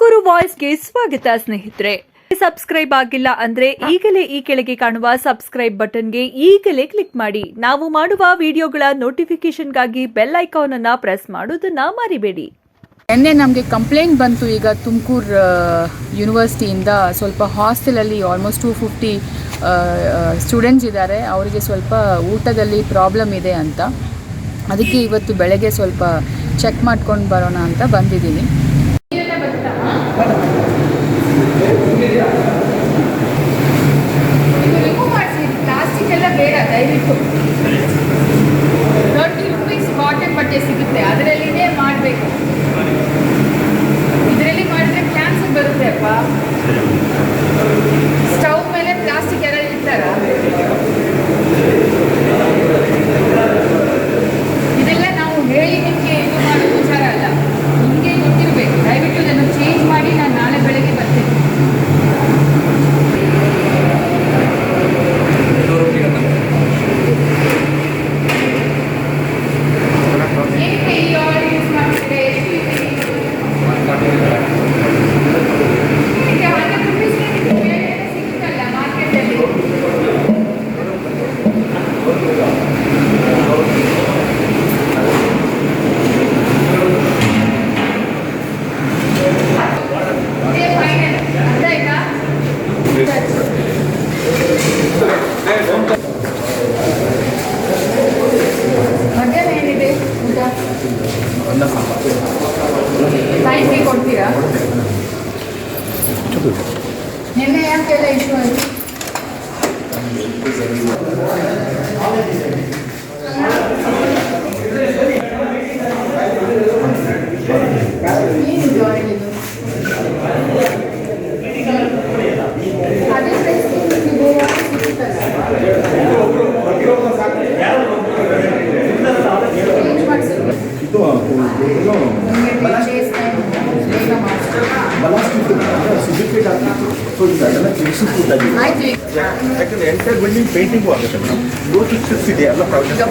ತುಮಕೂರು ವಾಯ್ಸ್ಗೆ ಸ್ವಾಗತ ಸ್ನೇಹಿತರೆ. ಸಬ್ಸ್ಕ್ರೈಬ್ ಆಗಿಲ್ಲ ಅಂದ್ರೆ ಈಗಲೇ ಈ ಕೆಳಗೆ ಕಾಣುವ ಸಬ್ಸ್ಕ್ರೈಬ್ ಬಟನ್ಗೆ ಈಗಲೇ ಕ್ಲಿಕ್ ಮಾಡಿ. ನಾವು ಮಾಡುವ ವಿಡಿಯೋಗಳ ನೋಟಿಫಿಕೇಶನ್ಗಾಗಿ ಬೆಲ್ ಐಕಾನ್ ಅನ್ನ ಪ್ರೆಸ್ ಮಾಡೋದನ್ನ ಮರಿಬೇಡಿ. ನಿನ್ನೆ ನಮಗೆ ಕಂಪ್ಲೇಂಟ್ ಬಂತು. ಈಗ ತುಮಕೂರು ಯೂನಿವರ್ಸಿಟಿಯಿಂದ ಸ್ವಲ್ಪ ಹಾಸ್ಟೆಲಲ್ಲಿ ಆಲ್ಮೋಸ್ಟ್ 250 ಸ್ಟೂಡೆಂಟ್ಸ್ ಇದ್ದಾರೆ. ಅವರಿಗೆ ಸ್ವಲ್ಪ ಊಟದಲ್ಲಿ ಪ್ರಾಬ್ಲಮ್ ಇದೆ ಅಂತ. ಅದಕ್ಕೆ ಇವತ್ತು ಬೆಳಗ್ಗೆ ಸ್ವಲ್ಪ ಚೆಕ್ ಮಾಡ್ಕೊಂಡು ಬರೋಣ ಅಂತ ಬಂದಿದ್ದೀನಿ. ಪ್ಲಾಸ್ಟಿಕ್ ಎಲ್ಲ ಬೇಡ, ದಯವಿಟ್ಟು 30 ರೂಪೀಸ್ ಕಾಟನ್ ಬಟ್ಟೆ ಸಿಗುತ್ತೆ, ಅದರಲ್ಲಿನೇ ಮಾಡಬೇಕು. ಇದರಲ್ಲಿ ಮಾಡಿದ್ರೆ ಕ್ಯಾನ್ಸರ್ ಬರುತ್ತೆ ಅಪ್ಪ. ಸ್ಟವ್ ಮೇಲೆ ಪ್ಲಾಸ್ಟಿಕ್ ಎಲ್ಲ ಇಡ್ತಾರ. ಇದೆಲ್ಲ ನಾವು ಹೇಳಿ ನಿಮಗೆ ಇದು ಮಾಡೋ ವಿಚಾರ ಅಲ್ಲ, ನಿಮಗೆ ಗೊತ್ತಿರಬೇಕು. ದಯವಿಟ್ಟು ಇದನ್ನು ಚೇಂಜ್ ಮಾಡಿ. ನಾನು ನಾಳೆ ಬೆಳಗ್ಗೆ ಬರ್ತೀನಿ. ಮಧ್ಯಾಹ್ನ ಏನಿದೆ ಊಟ? ಟೈಮ್ಗೆ ಕೊಡ್ತೀರಾ? ನಿನ್ನೆ ಯಾಕೆಲ್ಲ ಇಶ್ಯೂ ಆಯಿತು? ಏನಿದು ಆಯಿಲ್? ಅದೇ ಪ್ರೈಸ್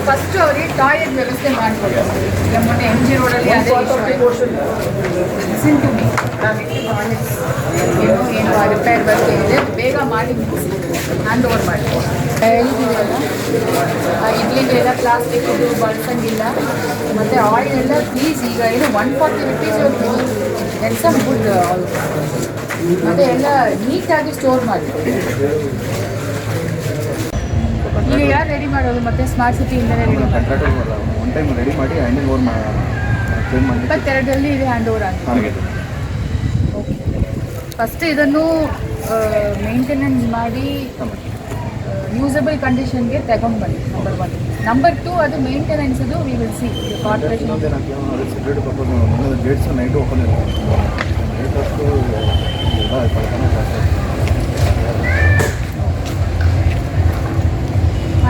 ಫಸ್ಟ್ ಅವರಿಗೆ ಟಾಯ್ಲೆಟ್ ವ್ಯವಸ್ಥೆ ಮಾಡಿಕೊಡಿ. ಮೊನ್ನೆ MG ರೋಡಲ್ಲಿ ಅದೇ ಏನು ರಿಪೇರ್ ವರ್ಕ್ ಏನಿದೆ ಬೇಗ ಮಾಡಿ ಮುಗಿಸಿ ಹ್ಯಾಂಡ್ ಓವರ್ ಮಾಡಿ. ಹೇಳಿದ್ದೀವಲ್ಲ, ಇಡ್ಲಿಗೆಲ್ಲ ಪ್ಲಾಸ್ಟಿಕ್ ಇದು ಬಳಸಂಗಿಲ್ಲ. ಮತ್ತು ಆಯಿಲ್ ಎಲ್ಲ ಪ್ಲೀಸ್ ಈಗ ಏನು 140 ರೂಪೀಸ್ ಎಲ್ಸ ಫುಡ್ ಆಲ್. ಮತ್ತು ಎಲ್ಲ ನೀಟಾಗಿ ಸ್ಟೋರ್ ಮಾಡಿ. ಈಗ ಯಾರು ರೆಡಿ ಮಾಡೋದು? ಮತ್ತೆ ಸ್ಮಾರ್ಟ್ ಸಿಟಿಯಿಂದಲೇ ರೆಡಿ ಮಾಡಿ ಹ್ಯಾಂಡ್ ಓವರ್ ಮಾಡಿ 22ರಲ್ಲಿ ಇದೆ ಹ್ಯಾಂಡ್ ಓವರ್ ಅಂತ. ಓಕೆ, ಫಸ್ಟ್ ಇದನ್ನು ಮೇಂಟೆನೆನ್ಸ್ ಮಾಡಿ ಯೂಸಬಲ್ ಕಂಡೀಷನ್ಗೆ ತಗೊಂಡು ಬನ್ನಿ. ನಂಬರ್ 1. ನಂಬರ್ 2 ಅದು ಮೇಂಟೆನೆನ್ಸದು ವಿ ವಿಲ್ ಸಿ ಕಾರ್ಪೊರೇಷನ್.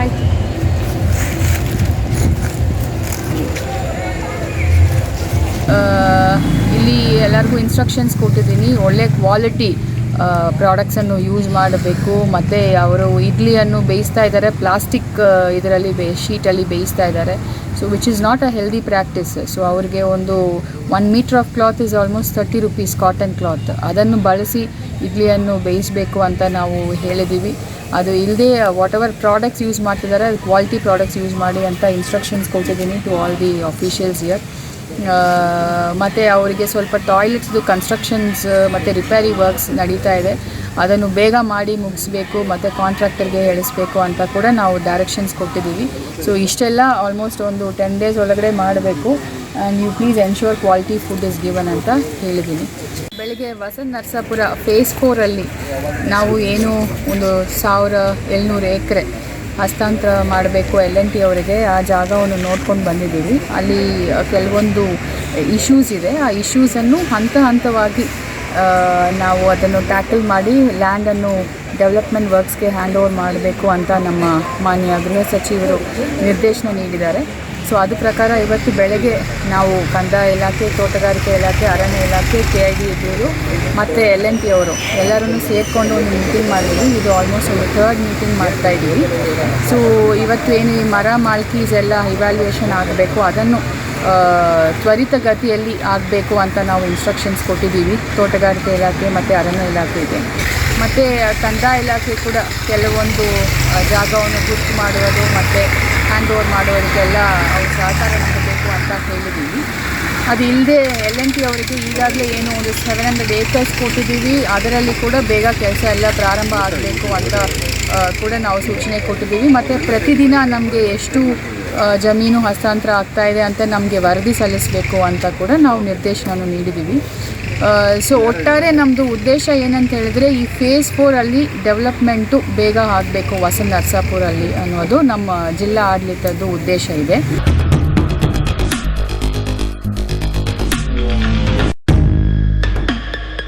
ಆಯಿತು. ಇಲ್ಲಿ ಎಲ್ಲರಿಗೂ ಇನ್ಸ್ಟ್ರಕ್ಷನ್ಸ್ ಕೊಟ್ಟಿದ್ದೀನಿ. ಒಳ್ಳೆ ಕ್ವಾಲಿಟಿ ಪ್ರಾಡಕ್ಟ್ಸನ್ನು ಯೂಸ್ ಮಾಡಬೇಕು. ಮತ್ತು ಅವರು ಇಡ್ಲಿಯನ್ನು ಬೇಯಿಸ್ತಾ ಇದ್ದಾರೆ ಪ್ಲಾಸ್ಟಿಕ್ ಇದರಲ್ಲಿ ಶೀಟಲ್ಲಿ ಬೇಯಿಸ್ತಾ ಇದ್ದಾರೆ. So which is not a healthy practice. So ಅವ್ರಿಗೆ ಒಂದು 1 meter of cloth is almost 30 rupees cotton cloth. ಅದನ್ನು ಬಳಸಿ ಇಡ್ಲಿಯನ್ನು ಬೇಯಿಸಬೇಕು ಅಂತ ನಾವು ಹೇಳಿದ್ದೀವಿ. ಅದು ಇಲ್ಲದೆ ವಾಟ್ ಎವರ್ ಪ್ರಾಡಕ್ಟ್ಸ್ ಯೂಸ್ ಮಾಡ್ತಿದ್ದಾರೆ ಅದು ಕ್ವಾಲಿಟಿ ಪ್ರಾಡಕ್ಟ್ಸ್ ಯೂಸ್ ಮಾಡಿ ಅಂತ ಇನ್ಸ್ಟ್ರಕ್ಷನ್ಸ್ ಕೊಟ್ಟಿದ್ದೀನಿ to all the officials year. ಮತ್ತು ಅವರಿಗೆ ಸ್ವಲ್ಪ ಟಾಯ್ಲೆಟ್ಸ್ದು ಕನ್ಸ್ಟ್ರಕ್ಷನ್ಸ್ ಮತ್ತು ರಿಪೇರಿ ವರ್ಕ್ಸ್ ನಡೀತಾ ಇದೆ, ಅದನ್ನು ಬೇಗ ಮಾಡಿ ಮುಗಿಸ್ಬೇಕು ಮತ್ತು ಕಾಂಟ್ರಾಕ್ಟರ್ಗೆ ಹೇಳಿಸ್ಬೇಕು ಅಂತ ಕೂಡ ನಾವು ಡೈರೆಕ್ಷನ್ಸ್ ಕೊಟ್ಟಿದ್ದೀವಿ. ಸೊ ಇಷ್ಟೆಲ್ಲ ಆಲ್ಮೋಸ್ಟ್ ಒಂದು 10 days ಒಳಗಡೆ ಮಾಡಬೇಕು. And you please ensure quality food is given ಅಂತ ಹೇಳಿದ್ದೀನಿ. ಬೆಳಗ್ಗೆ ವಸಂತ ನರಸಾಪುರ ಫೇಸ್ 4ಅಲ್ಲಿ ನಾವು ಏನು ಒಂದು 1700 ಎಕರೆ ಹಸ್ತಾಂತರ ಮಾಡಬೇಕು L&T ಅವರಿಗೆ. ಆ ಜಾಗವನ್ನು ನೋಡ್ಕೊಂಡು ಬಂದಿದ್ದೀವಿ. ಅಲ್ಲಿ ಕೆಲವೊಂದು ಇಶ್ಯೂಸ್ ಇದೆ. ಆ ಇಶ್ಯೂಸನ್ನು ಹಂತವಾಗಿ ನಾವು ಅದನ್ನು ಟ್ಯಾಕಲ್ ಮಾಡಿ ಲ್ಯಾಂಡನ್ನು ಡೆವಲಪ್ಮೆಂಟ್ ವರ್ಕ್ಸ್ಗೆ ಹ್ಯಾಂಡ್ ಓವರ್ ಮಾಡಬೇಕು ಅಂತ ನಮ್ಮ ಮಾನ್ಯ ಗೃಹ ಸಚಿವರು ನಿರ್ದೇಶನ ನೀಡಿದ್ದಾರೆ. ಸೊ ಅದು ಪ್ರಕಾರ ಇವತ್ತು ಬೆಳಗ್ಗೆ ನಾವು ಕಂದಾಯ ಇಲಾಖೆ, ತೋಟಗಾರಿಕೆ ಇಲಾಖೆ, ಅರಣ್ಯ ಇಲಾಖೆ, KID ಇದ್ದವರು ಮತ್ತು L&T ಅವರು ಎಲ್ಲರೂ ಸೇರಿಕೊಂಡು ಒಂದು ಮೀಟಿಂಗ್ ಮಾಡಿದ್ವಿ. ಇದು ಆಲ್ಮೋಸ್ಟ್ ಒಂದು 3rd ಮೀಟಿಂಗ್ ಮಾಡ್ತಾಯಿದ್ದೀವಿ. ಸೊ ಇವತ್ತು ಏನು ಈ ಮರ ಮಾಲ್ಕೀಸ್ ಎಲ್ಲ ಇವ್ಯಾಲ್ಯೂಯೇಷನ್ ಆಗಬೇಕು, ಅದನ್ನು ತ್ವರಿತಗತಿಯಲ್ಲಿ ಆಗಬೇಕು ಅಂತ ನಾವು ಇನ್ಸ್ಟ್ರಕ್ಷನ್ಸ್ ಕೊಟ್ಟಿದ್ದೀವಿ ತೋಟಗಾರಿಕೆ ಇಲಾಖೆ ಮತ್ತು ಅರಣ್ಯ ಇಲಾಖೆಗೆ. ಮತ್ತು ಕಂದಾಯ ಇಲಾಖೆ ಕೂಡ ಕೆಲವೊಂದು ಜಾಗವನ್ನು ಗುರುತು ಮಾಡುವುದು ಮತ್ತು ಹ್ಯಾಂಡ್ ಓವರ್ ಮಾಡುವುದಕ್ಕೆಲ್ಲ ಅವ್ರ ಸಹಕಾರ ನೀಡಬೇಕು ಅಂತ ಹೇಳಿದ್ದೀವಿ. ಅದು ಇಲ್ಲದೆ LNT ಅವರಿಗೆ ಈಗಾಗಲೇ ಏನು ಒಂದು 700 acres ಕೊಟ್ಟಿದ್ದೀವಿ, ಅದರಲ್ಲಿ ಕೂಡ ಬೇಗ ಕೆಲಸ ಎಲ್ಲ ಪ್ರಾರಂಭ ಆಗಬೇಕು ಅಂತ ಕೂಡ ನಾವು ಸೂಚನೆ ಕೊಟ್ಟಿದ್ದೀವಿ. ಮತ್ತು ಪ್ರತಿದಿನ ನಮಗೆ ಎಷ್ಟು ಜಮೀನು ಹಸ್ತಾಂತರ ಆಗ್ತಾಯಿದೆ ಅಂತ ನಮಗೆ ವರದಿ ಸಲ್ಲಿಸಬೇಕು ಅಂತ ಕೂಡ ನಾವು ನಿರ್ದೇಶನವನ್ನು ನೀಡಿದ್ದೀವಿ. ಸೊ ಒಟ್ಟಾರೆ ನಮ್ಮದು ಉದ್ದೇಶ ಏನಂತ ಹೇಳಿದ್ರೆ ಈ ಫೇಸ್ 4 ಡೆವಲಪ್ಮೆಂಟು ಬೇಗ ಆಗಬೇಕು ವಸಂತ ನರಸಾಪುರಲ್ಲಿ ಅನ್ನೋದು ನಮ್ಮ ಜಿಲ್ಲಾ ಆಡಳಿತದ ಉದ್ದೇಶ ಇದೆ.